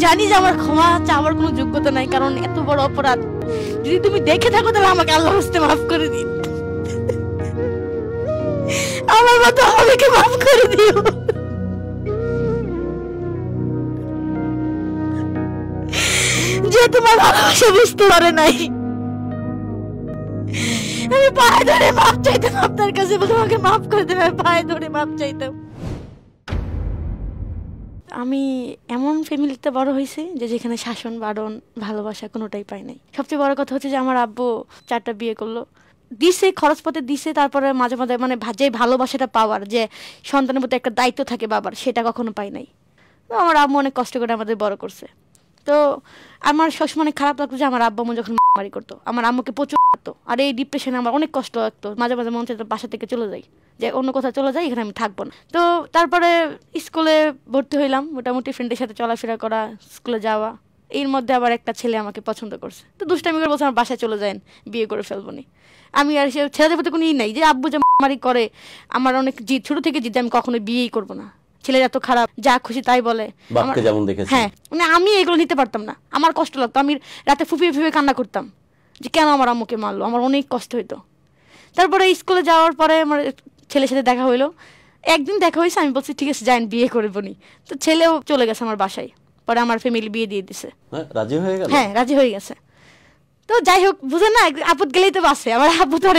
জানি যে আমার ক্ষমা চাওয়ার কোনো যোগ্যতা নাই, কারণ এত বড় অপরাধ যদি তুমি দেখে থাকো তাহলে আমাকে আল্লাহর হস্তে মাফ করে দিন। আমার মতো আমাকে মাফ করে দিও। যে তোমার ভালোবাসা বুঝতে পারে নাই, আমি পায়ে ধরে মাফ চাইতাম আপনার কাছে, তোমাকে মাফ করে দেবে, পায়ে ধরে মাফ চাইতাম। আমি এমন ফ্যামিলিতে বড় হয়েছি যে যেখানে শাসন বারণ ভালোবাসা কোনোটাই পাই নাই। সবচেয়ে বড় কথা হচ্ছে যে আমার আব্বু 4টা বিয়ে করলো, দিছে খরচপত্রে দিছে, তারপরে মাঝে মাঝে মানে যে ভালোবাসাটা পাওয়ার, যে সন্তানের প্রতি একটা দায়িত্ব থাকে বাবার, সেটা কখনো পাই নাই। তো আমার আব্বু অনেক কষ্ট করে আমাদের বড় করছে। তো আমার সবসময় অনেক খারাপ লাগতো যে আমার আব্বু আম্মু যখন মারামারি করতো, আমার আম্মুকে প্রচুর মারতো, আর এই ডিপ্রেশনে আমার অনেক কষ্ট লাগতো। মাঝে মাঝে মন চাইতো বাসা থেকে চলে যাই, যে অন্য কোথাও চলে যাই, এখানে আমি থাকবো না। তো তারপরে স্কুলে ভর্তি হইলাম, মোটামুটি ফ্রেন্ডের সাথে চলাফেরা করা, স্কুলে যাওয়া। এর মধ্যে আবার একটা ছেলে আমাকে পছন্দ করছে, তো দুষ্টামি করে বলছে আমার বাসায় চলে যান, বিয়ে করে ফেলবো নি। আমি আর সে ছেলেদের প্রতি কোনো নাই, যে আব্বু যে মারামারি করে আমার অনেক জিদ, ছোট থেকে জিদ, আমি কখনো বিয়েই করবো না। ছেলেরা তো খারাপ, যা খুশি তাই বলে। হ্যাঁ, মানে আমি এগুলো নিতে পারতাম না, আমার কষ্ট লাগতো। আমি রাতে ফুপিয়ে ফুপিয়ে কান্না করতাম যে কেন আমার আম্মুকে মারলো, আমার অনেক কষ্ট হইতো। তারপরে স্কুলে যাওয়ার পরে আমার ছেলের সাথে দেখা হইলো, একদিন দেখা হয়েছে, আমি বলছি ঠিক আছে যাই বিয়ে করবো নি। তো ছেলেও চলে গেছে আমার বাসায়, পরে আমার ফ্যামিলি বিয়ে দিয়ে দিছে। রাজি হয়ে গেল? হ্যাঁ, রাজি হয়ে গেছে। তো যাই হোক, বুঝেন না, আপদ গেলেই তো বাসে, আমার আব্বু তো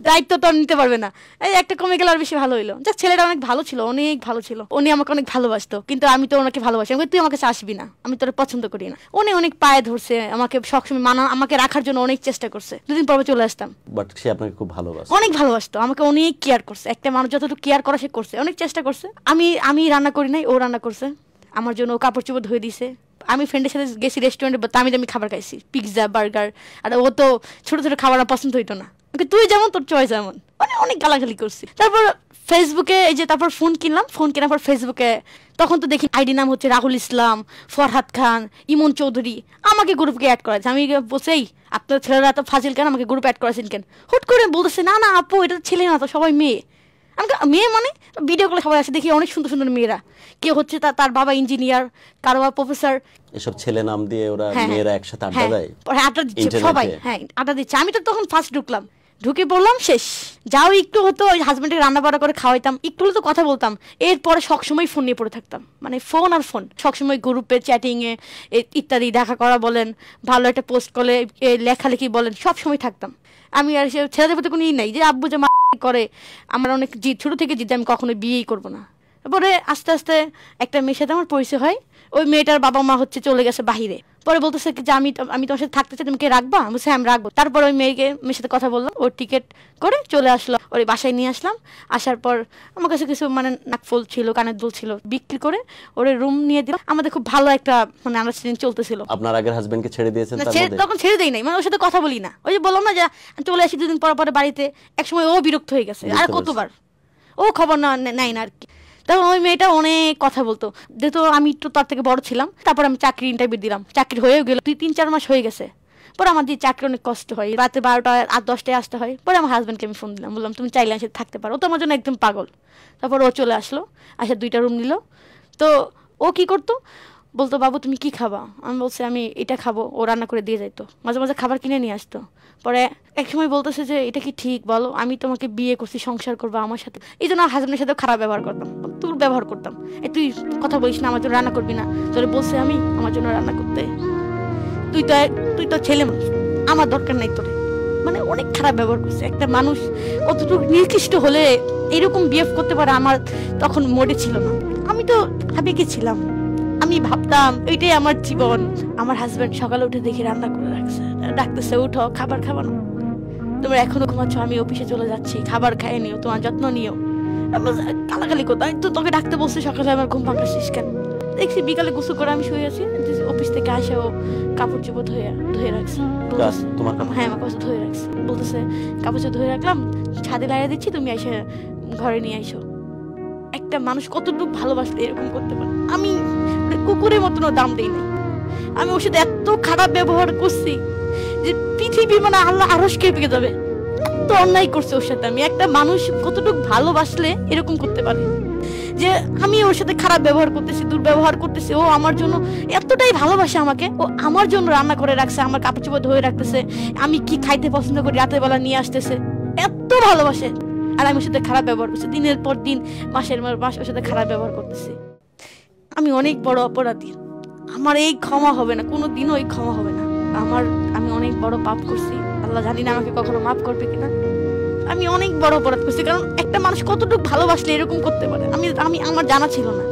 দায়িত্ব তো নিতে পারবে না। এই একটা কমে গেলে আর বেশি ভালো হইলো। যাক, ছেলেটা অনেক ভালো ছিল, অনেক ভালো ছিল, উনি আমাকে অনেক ভালোবাসতো, কিন্তু আমি তো ওনাকে ভালোবাসি। আমি তুই আমাকে আসবি না, আমি তোর পছন্দ করি না। উনি অনেক পায়ে ধরছে আমাকে, সবসময় আমাকে রাখার জন্য অনেক চেষ্টা করছে। দুদিন পর চলে আসতাম, বাট সে আপনাকে খুব ভালোবাসে, অনেক ভালোবাসতো, আমাকে অনেক কেয়ার করছে। একটা মানুষ যতটুকু কেয়ার করা সে করছে, অনেক চেষ্টা করছে। আমি রান্না করি নাই, ও রান্না করছে আমার জন্য, ও কাপড় চোপড় ধুয়ে দিছে। আমি ফ্রেন্ডের সাথে গেছি রেস্টুরেন্টে, দামি দামি খাবার খাইছি, পিৎজা, বার্গার, আর ও তো ছোট ছোট খাবার পছন্দ হইতো না। তুই যেমন তোর চয়েস এমন, মানে অনেক গালাগালি করছি। তারপর ফেসবুকে এই যে তারপর ফোন কিনলাম, ফোন কেনার পর ফেসবুকে তখন তো দেখি আইডি নাম হচ্ছে রাহুল ইসলাম, ফরহাদ খান, ইমন চৌধুরী, আমাকে গ্রুপকে অ্যাড করেছে। আমি বলছি আপনার ছেলেরা তো ফাজিল কেন, আমাকে গ্রুপ অ্যাড করেছেন কেন? হুট করে বলতেছে না না আপু, এটা ছেলে না তো, সবাই মেয়ে। আমি মেয়ে মানে ভিডিও কলে সবাই আসে, দেখি অনেক সুন্দর সুন্দর মেয়েরা, কেউ হচ্ছে তার বাবা ইঞ্জিনিয়ার, কারো বাবা প্রফেসর, এসব ছেলে নাম দিয়ে ওরা মেয়েরা একসাথে আড্ডা দেয়, আড্ডা দিচ্ছে সবাই। হ্যাঁ, আড্ডা দিচ্ছে। আমি তো তখন ফার্স্ট ঢুকলাম, ঢুকে বললাম শেষ। যাও একটু হতো, ওই হাজবেন্ডকে রান্না বান্না করে খাওয়াইতাম, একটু হলে তো কথা বলতাম। এরপরে সবসময় ফোন নিয়ে পড়ে থাকতাম, মানে ফোন আর ফোন, সবসময় গ্রুপে চ্যাটিংয়ে ইত্যাদি, দেখা করা বলেন, ভালো একটা পোস্ট করলে লেখালেখি বলেন, সবসময় থাকতাম। আমি আর সে ছেলেদের প্রতি কোনো নাই, যে আব্বু যে করে আমার অনেক জিদ, ছোট থেকে জিদ, আমি কখনো বিয়েই করবো না। পরে আস্তে আস্তে একটা মেয়ের সাথে আমার পরিচয় হয়। ওই মেয়েটার বাবা মা হচ্ছে চলে গেছে বাহিরে, পরে বলতেছে যে আমি তোমার সাথে থাকতে চাই, তুমি কে রাখবা? আমি বলছি আমি রাখবো। তারপর ওই মেয়ের সাথে কথা বললাম, ওর টিকিট করে চলে আসলো, ওর বাসায় নিয়ে আসলাম। আসার পর আমার কাছে কিছু মানে নাকফুল ছিল, কানের দুল ছিল, বিক্রি করে ওর রুম নিয়ে দিলাম। আমাদের খুব ভালো একটা মানে আন্ডারস্ট্যান্ডিং চলতেছিল। আপনার আগের হাজবেন্ডকে ছেড়ে দিয়েছেন? তখন ছেড়ে দেই নাই, মানে ওর সাথে কথা বলি না। ওই যে বললাম না যে চলে আসি দুদিন পর পরে বাড়িতে, একসময় ও বিরক্ত হয়ে গেছে, আর কতবার ও খবর নেয় না আর কি। তখন ওই মেয়েটা অনেক কথা বলতো, যেহেতু আমি একটু তার থেকে বড় ছিলাম। তারপর আমি চাকরি ইন্টারভিউ দিলাম, চাকরি হয়েও গেল, 3-4 মাস হয়ে গেছে। পরে আমার দিয়ে চাকরি অনেক কষ্ট হয়, রাতে 12টা আর 10টায় আসতে হয়। পরে আমার হাজব্যান্ডকে আমি ফোন দিলাম, বললাম তুমি চাইলে আমি সাথে থাকতে পারো, ও তো আমার জন্য একদম পাগল। তারপর ও চলে আসলো, আসে 2টা রুম নিল। তো ও কি করতো, বলতো বাবু তুমি কি খাবা? আমি বলছি আমি এটা খাবো, ও রান্না করে দিয়ে যাইতো, মাঝে মাঝে খাবার কিনে নিয়ে আসতো। পরে এক সময় বলতেছে যে এটা কি ঠিক বলো, আমি তোমাকে বিয়ে করছি, সংসার করবো আমার সাথে, এই জন্য হাজবেন্ডের সাথে খারাপ ব্যবহার করতাম, তোর ব্যবহার করতাম। তুই কথা বলিস না, আমার জন্য রান্না করবি না, তোরে বলছে আমি আমার জন্য রান্না করতে, তুই তো ছেলে মানুষ, আমার দরকার নাই তোরে। মানে অনেক খারাপ ব্যবহার করছে। একটা মানুষ কতটুকু নিকৃষ্ট হলে এরকম বিহেভ করতে পারে, আমার তখন মোডে ছিল না। আমি তো আবেগে ছিলাম, আমি ভাবতাম এটাই আমার জীবন। আমার হাজবেন্ড সকালে উঠে দেখি রান্না করে রাখছে, ডাকতেছে উঠো খাবার খাবানো, তোমরা এখনো ঘুমাচ্ছ, আমি অফিসে চলে যাচ্ছি, খাবার খাইয়ে নিও, তোমার যত্ন নিও। গালাগালি কোথায়, তো তোকে ডাকতে বলছে সকালে, আমার ঘুম ভাঙাচ্ছিস কেন? দেখছি বিকালে গোসল করে আমি শুয়ে আছি, অফিস থেকে আসে ও কাপড় চোপড় ধুয়ে রাখছে। হ্যাঁ, আমার কাপড় ধুয়ে রাখছে, বলতেছে কাপড় চোপড় ধুয়ে রাখলাম, ছাদে লাগিয়ে দিচ্ছি, তুমি এসে ঘরে নিয়ে আইসো। একটা মানুষ কতটুকু ভালোবাসলে এরকম করতে পারে? আমি কুকুরের মতনও দাম দিই নাই। আমি ওর সাথে এত খারাপ ব্যবহার করছি যে পৃথিবী মানে আল্লাহ আরশ কেঁপে যাবে, এত অন্যায় করছে ওর সাথে। আমি একটা মানুষ কতটুকু ভালোবাসলে এরকম করতে পারে? যে আমি ওর সাথে খারাপ ব্যবহার করতেছি, দুর্ব্যবহার করতেছি। ও আমার জন্য এতটাই ভালোবাসে আমাকে, ও আমার জন্য রান্না করে রাখছে, আমার কাপড় চোপড় ধুয়ে রাখতেছে, আমি কি খাইতে পছন্দ করি রাতের বেলা নিয়ে আসতেছে, এত ভালোবাসে। আর আমি ওর সাথে খারাপ ব্যবহার করছি, দিনের পর দিন, মাসের পর মাস ওর সাথে খারাপ ব্যবহার করতেছি। আমি অনেক বড় অপরাধী, আমার এই ক্ষমা হবে না, কোনো দিনও এই ক্ষমা হবে না। আমি অনেক বড় পাপ করছি, আল্লাহ জানি না আমাকে কখনো মাফ করবে কিনা। আমি অনেক বড় অপরাধ করছি, কারণ একটা মানুষ কতটুকু ভালোবাসলে এরকম করতে পারে আমি আমার জানা ছিল না।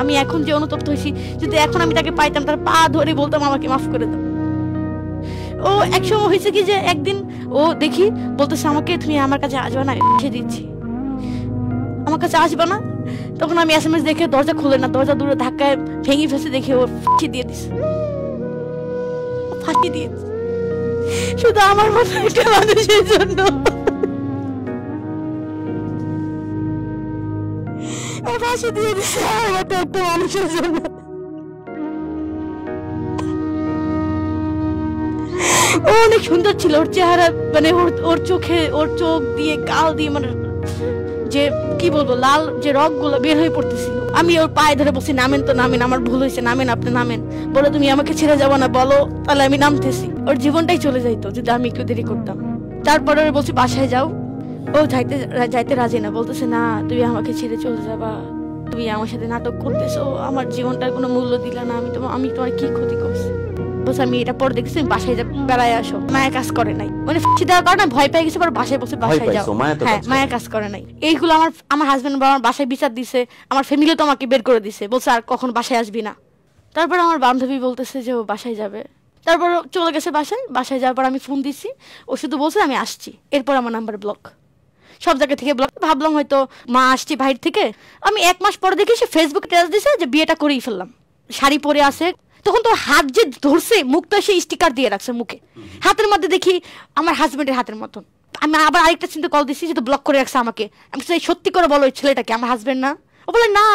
আমি এখন যে অনুতপ্ত হয়েছি, যদি এখন আমি তাকে পাইতাম, তার পা ধরে বলতাম আমাকে মাফ করে দাও। ও একসময় হয়েছে কি যে একদিন ও দেখি বলতেছে আমাকে, তুমি আমার কাছে আসবে না, লিখে দিচ্ছি, আমার কাছে আসবে না। তখন আমি SMS দেখে দরজা খুলে না, দরজা দূরে ধাক্কায় ভেঙে ফেসে দেখে ও ফাঁসি দিয়ে দিছে, ফাঁসি দিয়েছে শুধু আমার মতো একটা মানুষের জন্য। ফাঁসি দিয়ে দিছে আমার মতো একটা মানুষের জন্য। ও অনেক সুন্দর ছিল, ওর চেহারা মানে ওর চোখ দিয়ে গাল দিয়ে মানে যে কি বলবো লাল যে রক গুলো বের হয়ে পড়তেছিল। আমি ওর পায়ে ধরে বলছি নামেন তো নামেন, আমার ভুল হয়েছে, নামেন আপনি নামেন। বলে তুমি আমাকে ছেড়ে যাবো না, বলো তাহলে আমি নামতেছি। ওর জীবনটাই চলে যাইতো যদি আমি একটু দেরি করতাম। তারপরে ওর বলছি বাসায় যাও, ও যাইতে রাজি না, বলতেছে না তুমি আমাকে ছেড়ে চলে যাবা, তুমি আমার সাথে নাটক করতেছো, আমার জীবনটার কোনো মূল্য দিলা না, আমি তোমার কি ক্ষতি করছি। বলছে আমি এটা পরে দেখছি, বাসায় বেড়ায় আসো। মায়া কাজ করে নাই, মানে ফাঁসি দেওয়ার কারণে ভয় পেয়ে গেছে, পরে বাসায় বসে বাসায় যাও। হ্যাঁ, মায়া কাজ করে নাই। এইগুলো আমার হাজবেন্ড আমার বাসায় বিচার দিছে, আমার ফ্যামিলি তো আমাকে বের করে দিছে, বলছে আর কখন বাসায় আসবি না। তারপর আমার বান্ধবী বলতেছে যে ও বাসায় যাবে, তারপর চলে গেছে বাসায় যাওয়ার পর আমি ফোন দিছি, ও শুধু বলছে আমি আসছি। এরপর আমার নাম্বার ব্লক, সব জায়গা থেকে ব্লক। ভাবলাম হয়তো মা আসছি বাইরে থেকে। আমি 1 মাস পরে দেখি সে ফেসবুকে টেক্সট দিছে যে বিয়েটা করেই ফেললাম, শাড়ি পরে আছে। তখন তো হাত যে ধরছে, মুখটা সে স্টিকার দিয়ে রাখছে মুখে, হাতের মধ্যে দেখি আমার হাজবেন্ডের হাতের মতন। আমি আবার আরেকটা চিন্তা কল দিচ্ছি, যে তো ব্লক করে রাখছে আমাকে। আমি সত্যি করে বলো ওই ছেলেটাকে আমার হাজবেন্ড না? ও বলে না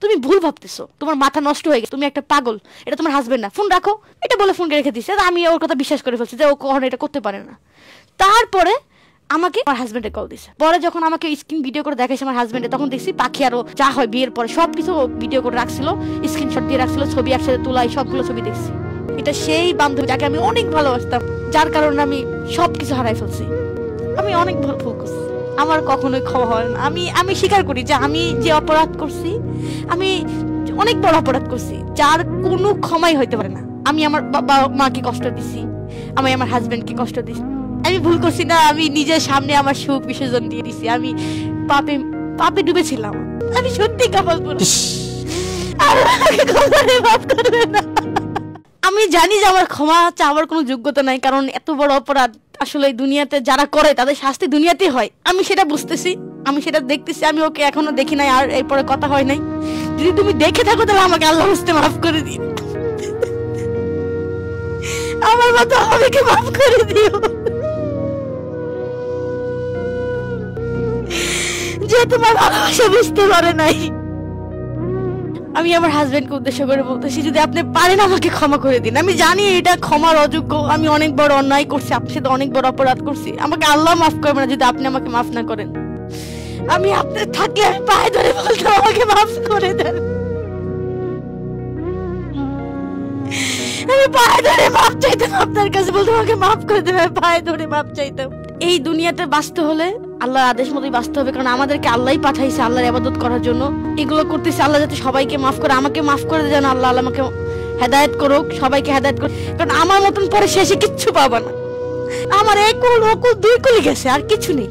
তুমি ভুল ভাবতেছো, তোমার মাথা নষ্ট হয়ে গেছে, তুমি একটা পাগল, এটা তোমার হাজবেন্ড না, ফোন রাখো। এটা বলে ফোনকে রেখে দিচ্ছে। আমি ওর কথা বিশ্বাস করে ফেলছি যে ও কখনো এটা করতে পারে না। তারপরে আমাকে আমার হাজবেন্ডে কল দিছে। পরে যখন আমাকে স্ক্রিন ভিডিও করে দেখাইছে আমার হাজবেন্ডে, তখন দেখছি পাখি আরো যা হয় বিয়ের পরে সবকিছু ভিডিও করে রাখছিল, স্ক্রিনশট দিয়ে রাখছিল, ছবি একসাথে তোলাই, সবগুলো ছবি দেখছি। এটা সেই বান্ধবী যাকে আমি অনেক ভালোবাসতাম, যার কারণে আমি সবকিছু হারাই ফেলছি। আমি অনেক ভুল করছি, আমার কখনোই ক্ষমা হয় না। আমি স্বীকার করি যে আমি যে অপরাধ করছি, আমি অনেক বড় অপরাধ করছি, যার কোনো ক্ষমাই হইতে পারে না। আমি আমার বাবা মাকে কষ্ট দিছি, আমি আমার হাজবেন্ডকে কষ্ট দিছি। আমি ভুল করছি না, আমি নিজের সামনে আমার সুখ বিসর্জন দিয়ে দিছি। আমি পাপে ডুবেছিলাম, আমি সত্যি কপাল পুরো। আমি জানি যে আমার ক্ষমা চাওয়ার কোনো যোগ্যতা নাই, কারণ এত বড় অপরাধ আসলে দুনিয়াতে যারা করে তাদের শাস্তি দুনিয়াতেই হয়। আমি সেটা বুঝতেছি, আমি সেটা দেখতেছি। আমি ওকে এখনো দেখি নাই, আর এরপরে কথা হয় নাই। যদি তুমি দেখে থাকো তাহলে আমাকে আল্লাহ হস্তে মাফ করে দিও, আমার মতো আমাকে মাফ করে দিও। যে তোমার ভালোবাসা বুঝতে পারে নাই। আমি আমার হাজবেন্ডকে উদ্দেশ্য করে বলতেছি, যদি আপনি পারেন আমাকে ক্ষমা করে দিন। আমি জানি এটা ক্ষমার অযোগ্য, আমি অনেক বড় অন্যায় করছি, আপনার সাথে অনেক বড় অপরাধ করছি। আমাকে আল্লাহ মাফ করবে না যদি আপনি আমাকে মাফ না করেন। আমি আপনার থাকলে আমি পায়ে ধরে বলতাম আমাকে মাফ করে দেন। আমি পায়ে ধরে মাফ চাইতাম, আপনার কাছে বলতাম আমাকে মাফ করে দেন, পায়ে ধরে মাফ চাইতাম। এই দুনিয়াতে বাঁচতে হলে আল্লাহর আদেশ মতোই বাঁচতে হবে, কারণ আমাদেরকে আল্লাহই পাঠাইছে আল্লাহর ইবাদত করার জন্য। এগুলো করতেছি আল্লাহ যাতে সবাইকে মাফ করে, আমাকে মাফ করে দেন আল্লাহ, আমাকে হেদায়েত করুক, সবাইকে হেদায়েত করুক। কারণ আমার মতন পরে শেষে কিচ্ছু পাবা না। আমার এক কুল 2 কুলি গেছে, আর কিছু নেই।